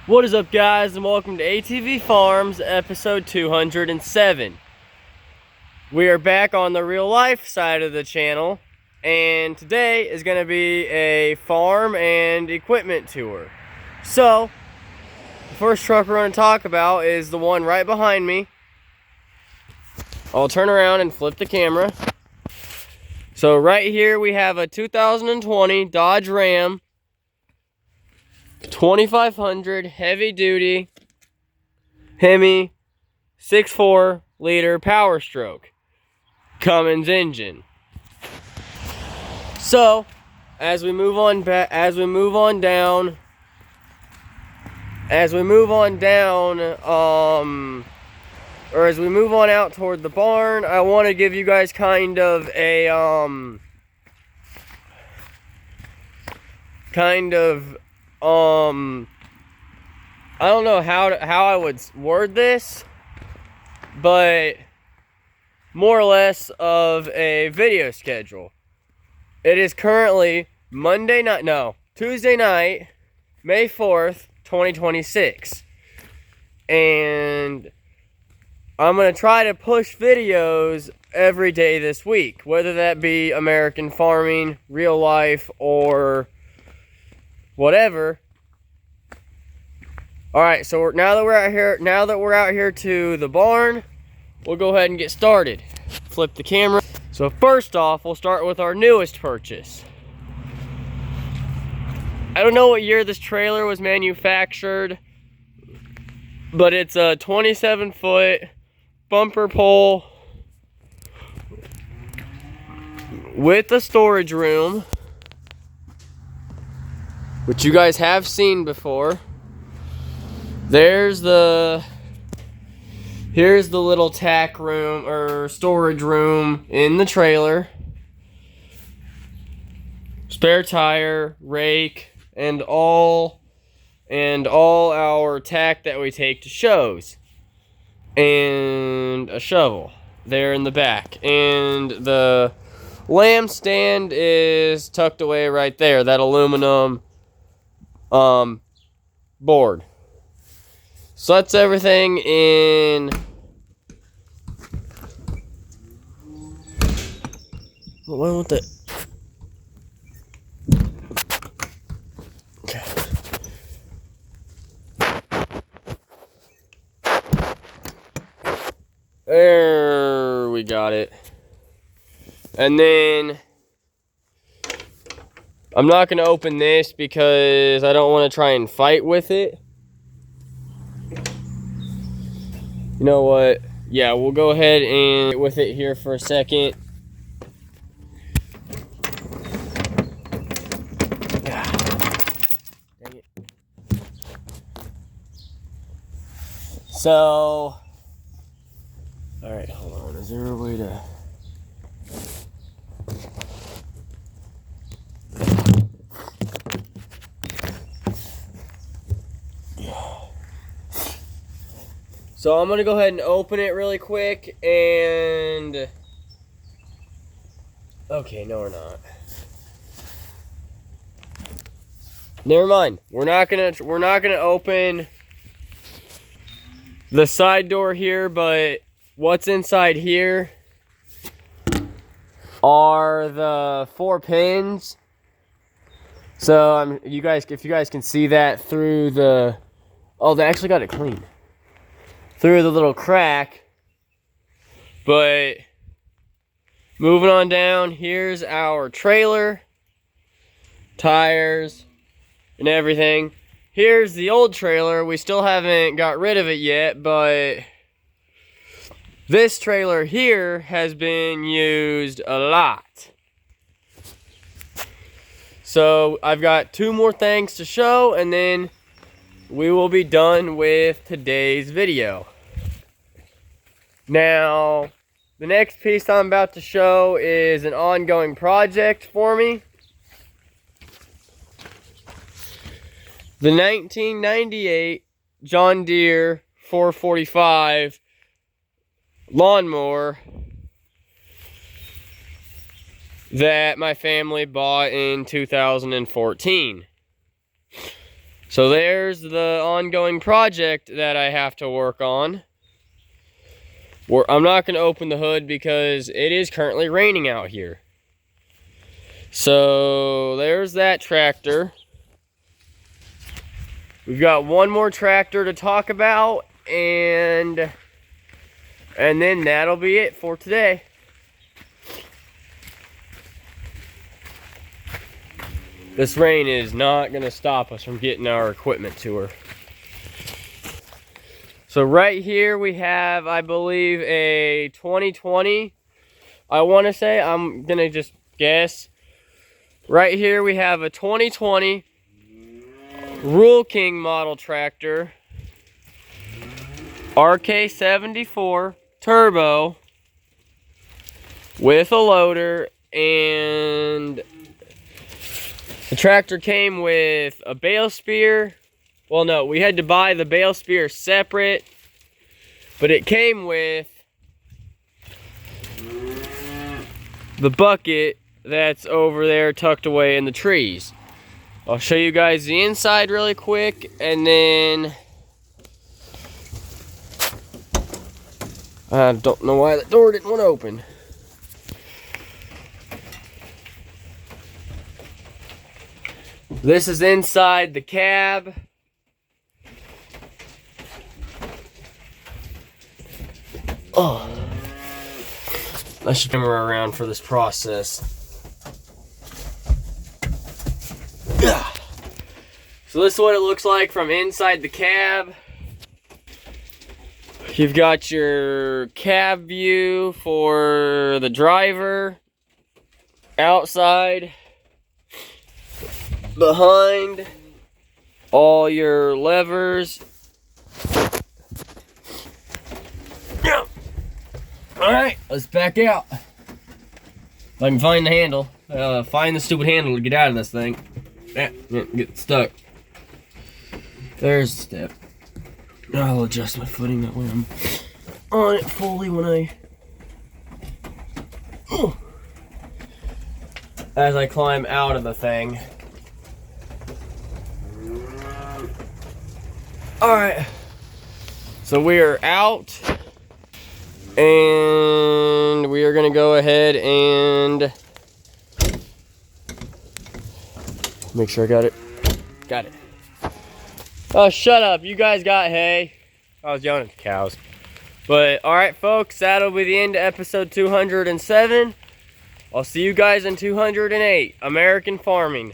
What is up, guys, and welcome to ATV Farms episode 207. We are back on the real life side of the channel, and today is going to be a farm and equipment tour. So the first truck we're going to talk about is the one right behind me. I'll turn around and flip the camera. So right here we have a 2020 Dodge Ram 2500 heavy duty Hemi 6.4 liter Power Stroke Cummins engine. So as we move on down out toward the barn, I want to give you guys kind of a I don't know how I would word this, but more or less of a video schedule. It is currently Tuesday night, May 4th, 2026. And I'm going to try to push videos every day this week, whether that be American farming, real life, or whatever. All right, so now that we're out here to the barn, we'll go ahead and get started. Flip the camera. So first off, we'll start with our newest purchase. I don't know what year this trailer was manufactured, but it's a 27-foot bumper pole with a storage room, which you guys have seen before. Here's the little tack room or storage room in the trailer. Spare tire, rake, and all our tack that we take to shows. And a shovel there in the back. And the lamb stand is tucked away right there, that aluminum board. So that's everything in what with it? Okay. There we got it. And then I'm not going to open this because I don't want to try and fight with it. You know what? Yeah, we'll go ahead and get with it here for a second. Dang it. So, alright, hold on. Is there a way to... So I'm going to go ahead and open it really quick and... Okay, no we're not. Never mind. We're not going to open the side door here, but what's inside here are the 4 pins. So if you guys can see that through the... Oh, they actually got it clean. Through the little crack. But moving on down, here's our trailer, tires, and everything. Here's the old trailer. We still haven't got rid of it yet, but this trailer here has been used a lot. So I've got 2 more things to show, and then we will be done with today's video. Now, the next piece I'm about to show is an ongoing project for me. The 1998 John Deere 445 lawnmower that my family bought in 2014. So there's the ongoing project that I have to work on. I'm not going to open the hood because it is currently raining out here. So there's that tractor. We've got one more tractor to talk about, and then that'll be it for today. This rain is not going to stop us from getting our equipment to her. So right here we have, I believe, a 2020. I want to say, I'm going to just guess. Right here we have a 2020 Rule King model tractor. RK74 turbo with a loader, and the tractor came with a bale spear. Well, no, we had to buy the bale spear separate, but it came with the bucket that's over there tucked away in the trees. I'll show you guys the inside really quick, and then I don't know why the door didn't want to open. This is inside the cab. Oh, I should camera around for this process. So this is what it looks like from inside the cab. You've got your cab view for the driver, outside, behind, all your levers. Alright, let's back out. If I can find the handle. Find the stupid handle to get out of this thing. Yeah, get stuck. There's the step. I'll adjust my footing that way I'm on it fully when as I climb out of the thing. Alright, so we are out, and we are going to go ahead and make sure I got it. Got it. Oh, shut up. You guys got hay. I was yelling at the cows. But, alright, folks, that'll be the end of episode 207. I'll see you guys in 208, American Farming.